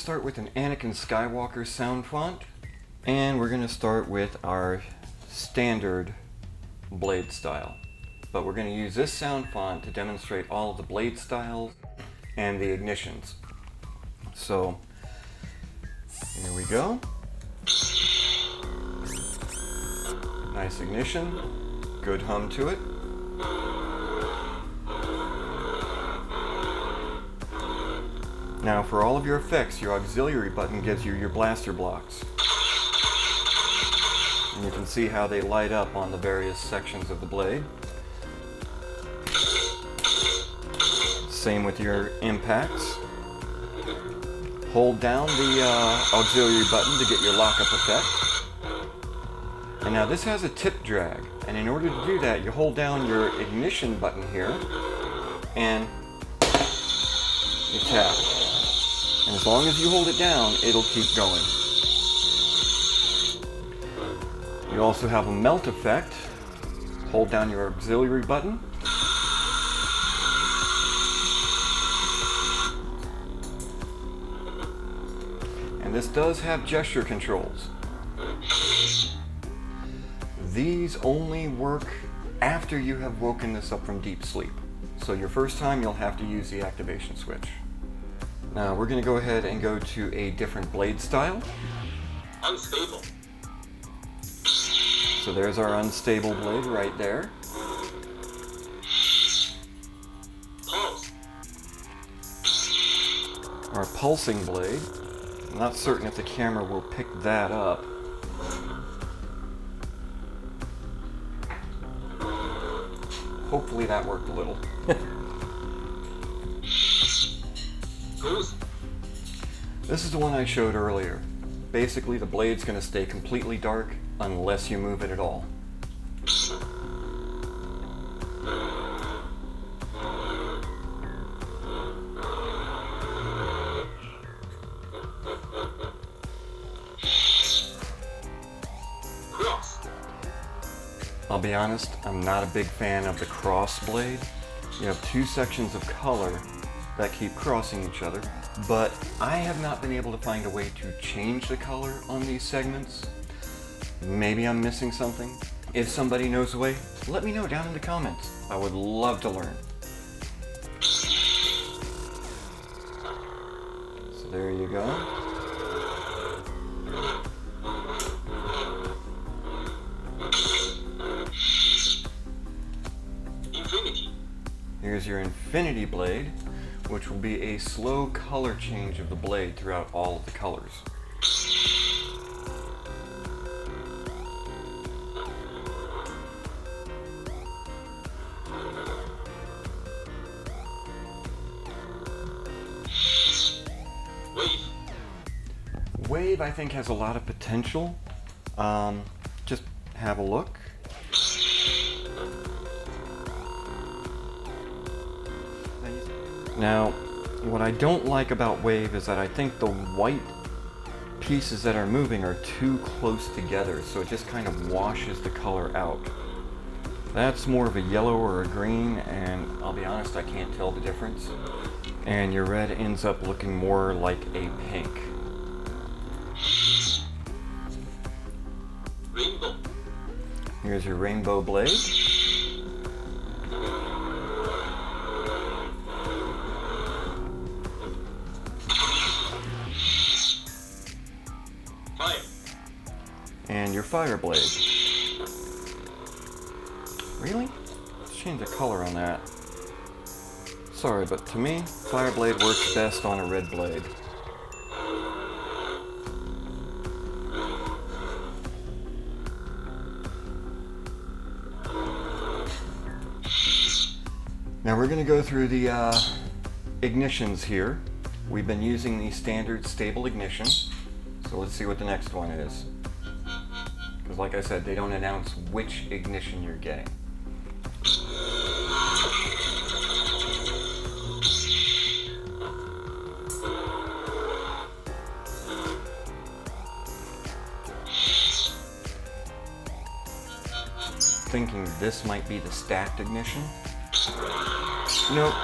start with an Anakin Skywalker sound font, and we're going to start with our standard blade style. But we're going to use this sound font to demonstrate all of the blade styles and the ignitions. So here we go. Nice ignition, good hum to it. Now for all of your effects, your auxiliary button gives you your blaster blocks. And you can see how they light up on the various sections of the blade. Same with your impacts. Hold down the auxiliary button to get your lockup effect. And now this has a tip drag, and in order to do that, you hold down your ignition button here, and you tap. And as long as you hold it down, it'll keep going. You also have a melt effect. Hold down your auxiliary button. And this does have gesture controls. These only work after you have woken this up from deep sleep. So your first time you'll have to use the activation switch. Now we're going to go ahead and go to a different blade style. Unstable. So there's our unstable blade right there. Pulse. Our pulsing blade. I'm not certain if the camera will pick that up. Hopefully that worked a little. This is the one I showed earlier. Basically, the blade's going to stay completely dark unless you move it at all. Cross. I'll be honest, I'm not a big fan of the cross blade. You have two sections of color that keep crossing each other, but I have not been able to find a way to change the color on these segments. Maybe I'm missing something. If somebody knows the way, let me know down in the comments. I would love to learn. So there you go. Infinity. Here's your infinity blade, which will be a slow color change of the blade throughout all of the colors. Wave. Wave, I think, has a lot of potential. Just have a look. Now, what I don't like about Wave is that I think the white pieces that are moving are too close together, so it just kind of washes the color out. That's more of a yellow or a green, and I'll be honest, I can't tell the difference. And your red ends up looking more like a pink. Rainbow. Here's your rainbow blade. Fire. And your fire blade. Really? Let's change the color on that. Sorry, but to me, fire blade works best on a red blade. Now we're going to go through the ignitions here. We've been using the standard stable ignition, so let's see what the next one is. Because like I said, they don't announce which ignition you're getting. Thinking this might be the stacked ignition. Nope,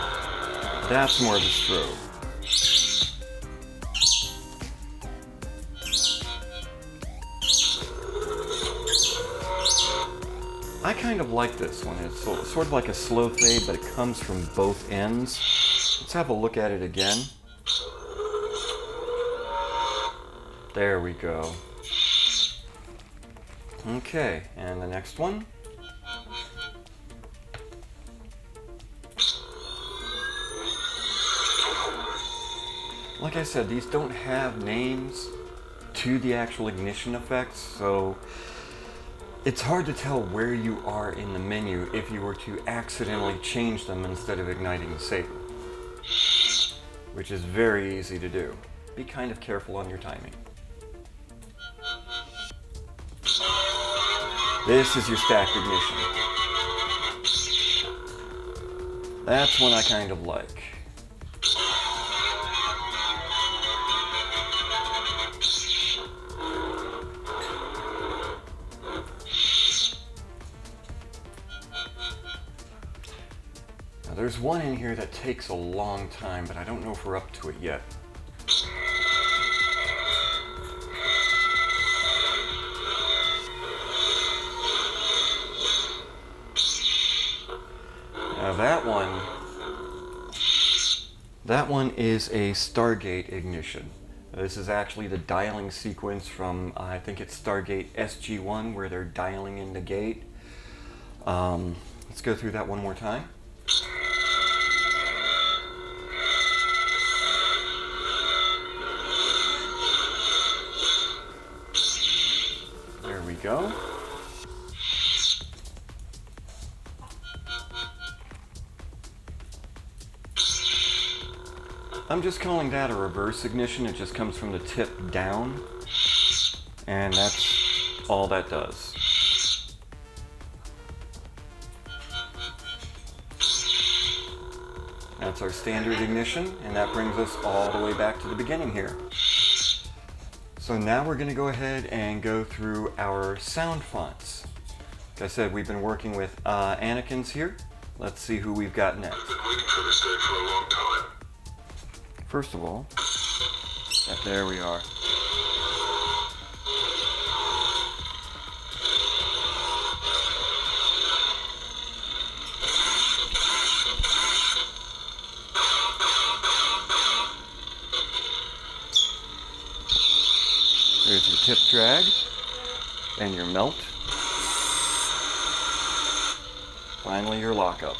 that's more of a strobe. I kind of like this one. It's sort of like a slow fade, but it comes from both ends. Let's have a look at it again. There we go. Okay, and the next one. Like I said, these don't have names to the actual ignition effects, so it's hard to tell where you are in the menu if you were to accidentally change them instead of igniting the saber, which is very easy to do. Be kind of careful on your timing. This is your stacked ignition. That's one I kind of like. Now there's one in here that takes a long time, but I don't know if we're up to it yet. Now that one is a Stargate ignition. This is actually the dialing sequence from, I think it's Stargate SG-1, where they're dialing in the gate. Let's go through that one more time. There we go. I'm just calling that a reverse ignition. It just comes from the tip down, and that's all that does. That's our standard ignition, and that brings us all the way back to the beginning here. So now we're going to go ahead and go through our sound fonts. Like I said, we've been working with Anakin's here. Let's see who we've got next. I've been waiting for this day for a long time. First of all, there we are. There's your tip drag and your melt. Finally, your lockup.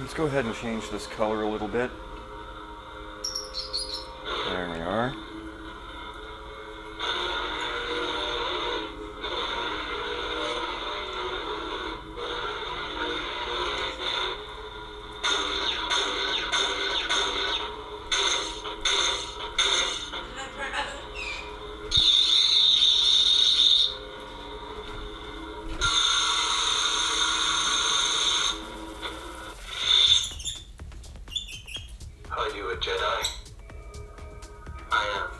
Let's go ahead and change this color a little bit. There we are. Are you a Jedi? I am.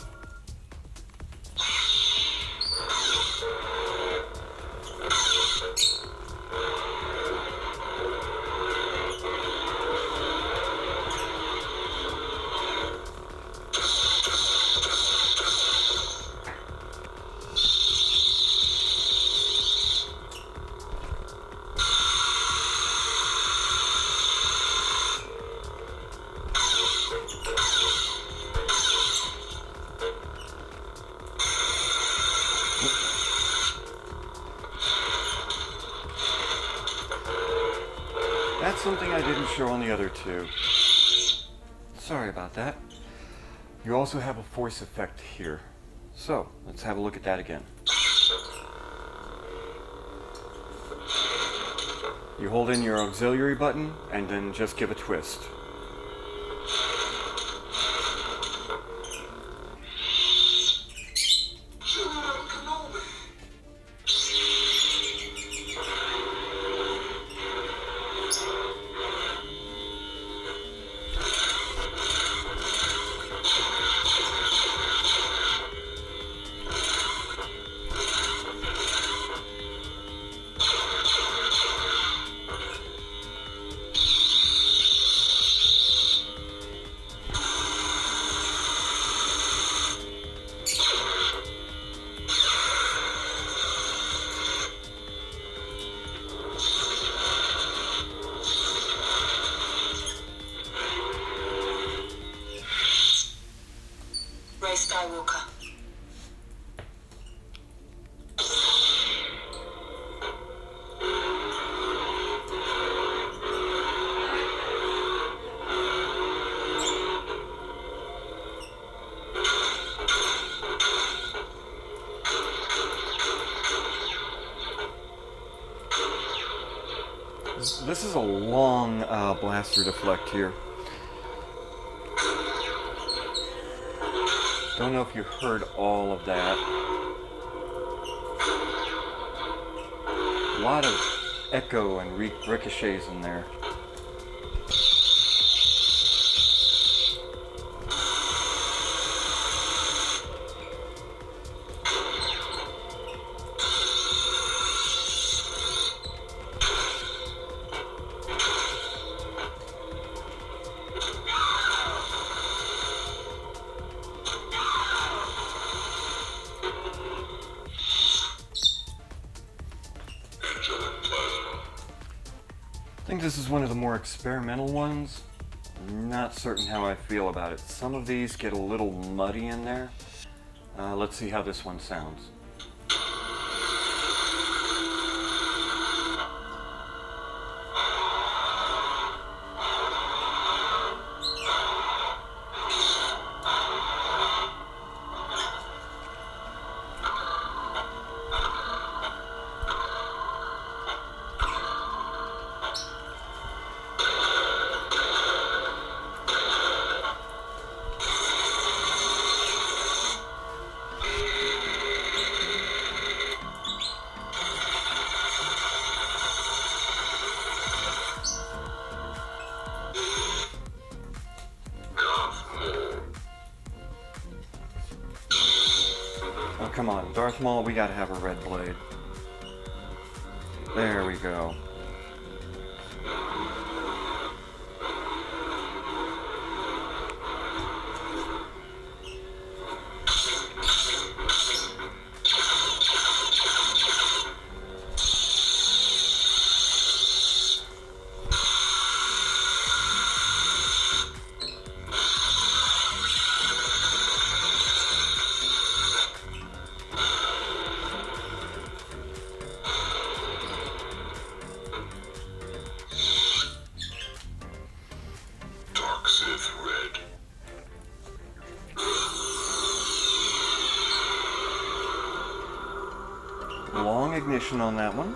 That's something I didn't show on the other two. Sorry about that. You also have a force effect here. So, let's have a look at that again. You hold in your auxiliary button and then just give a twist. This is a long blaster deflect here. Don't know if you heard all of that. A lot of echo and ricochets in there. I think this is one of the more experimental ones. Not certain how I feel about it. Some of these get a little muddy in there. Let's see how this one sounds. Oh, come on, Darth Maul, we gotta have a red blade. There we go. Long ignition on that one.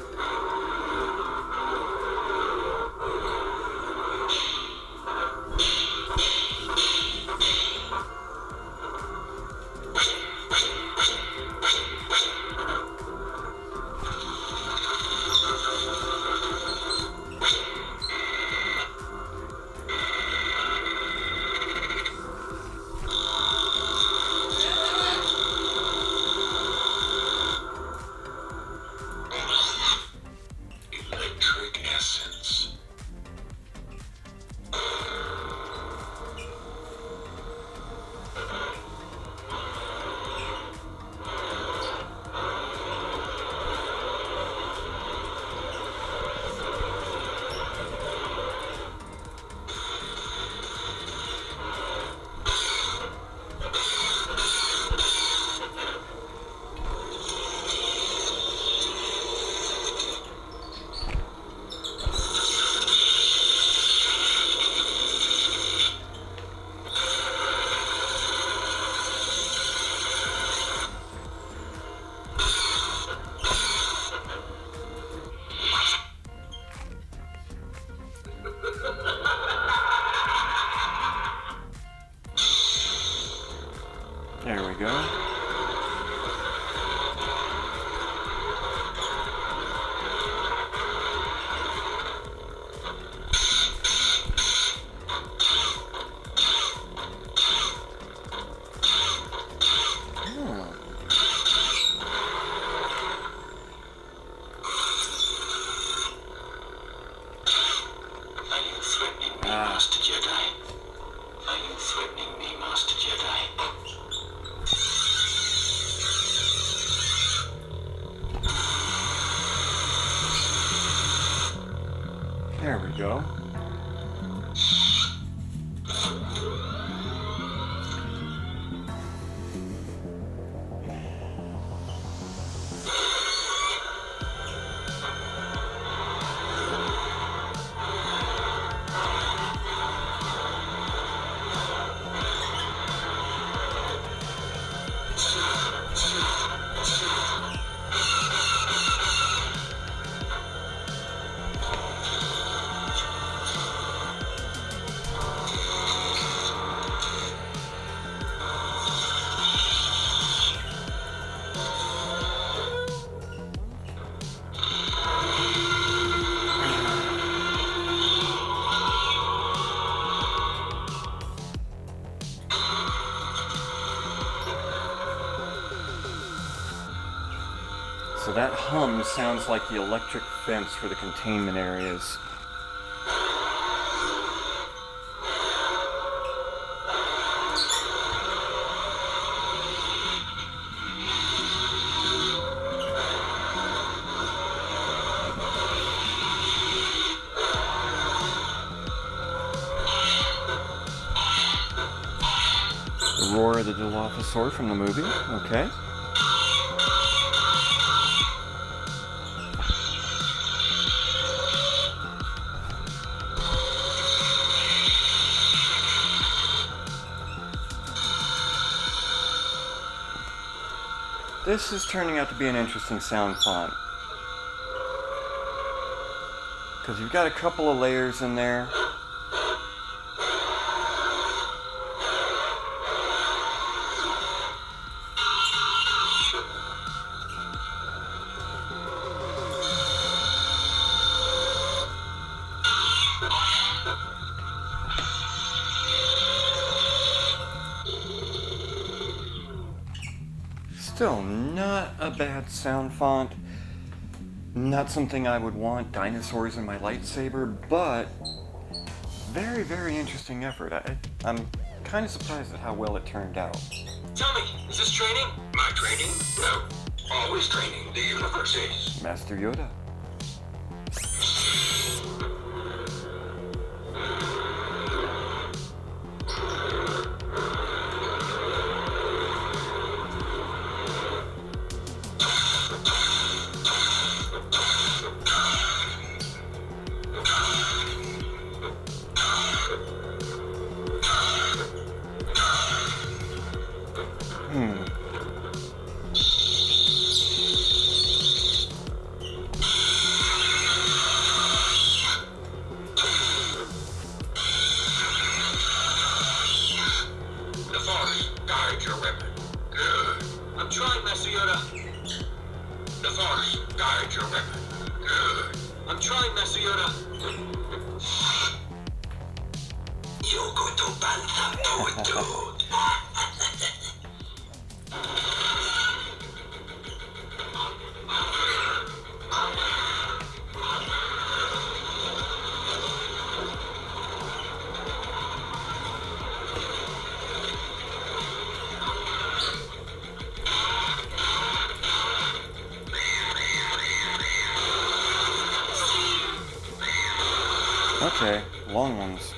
There we go. There we go. almost sounds like the electric fence for the containment areas. The roar of the Dilophosaur from the movie, okay. This is turning out to be an interesting sound font. Because you've got a couple of layers in there. Still not a bad sound font. Not something I would want dinosaurs in my lightsaber, but very, very interesting effort. I'm kind of surprised at how well it turned out. Tell me, is this training? My training? No. Always training. The universe is. Master Yoda. Okay, long ones.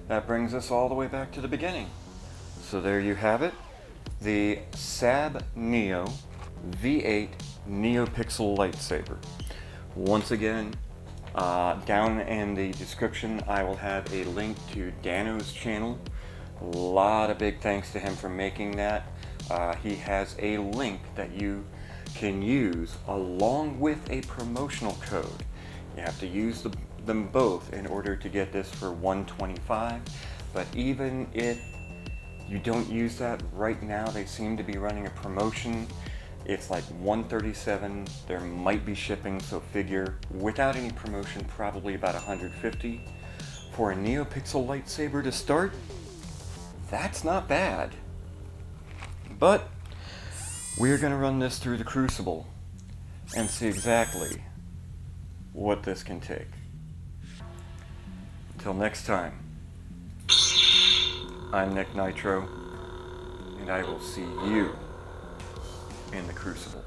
That brings us all the way back to the beginning. So there you have it, the SabNeo V8 NeoPixel lightsaber. Once again, down in the description I will have a link to Dano's channel. A lot of big thanks to him for making that. He has a link that you can use along with a promotional code. You have to use them both in order to get this for $125, but even if you don't use that right now, they seem to be running a promotion. It's like $137. There might be shipping, so figure without any promotion probably about $150 for a NeoPixel lightsaber to start. That's not bad, but we're gonna run this through the Crucible and see exactly what this can take. Until next time, I'm Nick Nitro, and I will see you in the Crucible.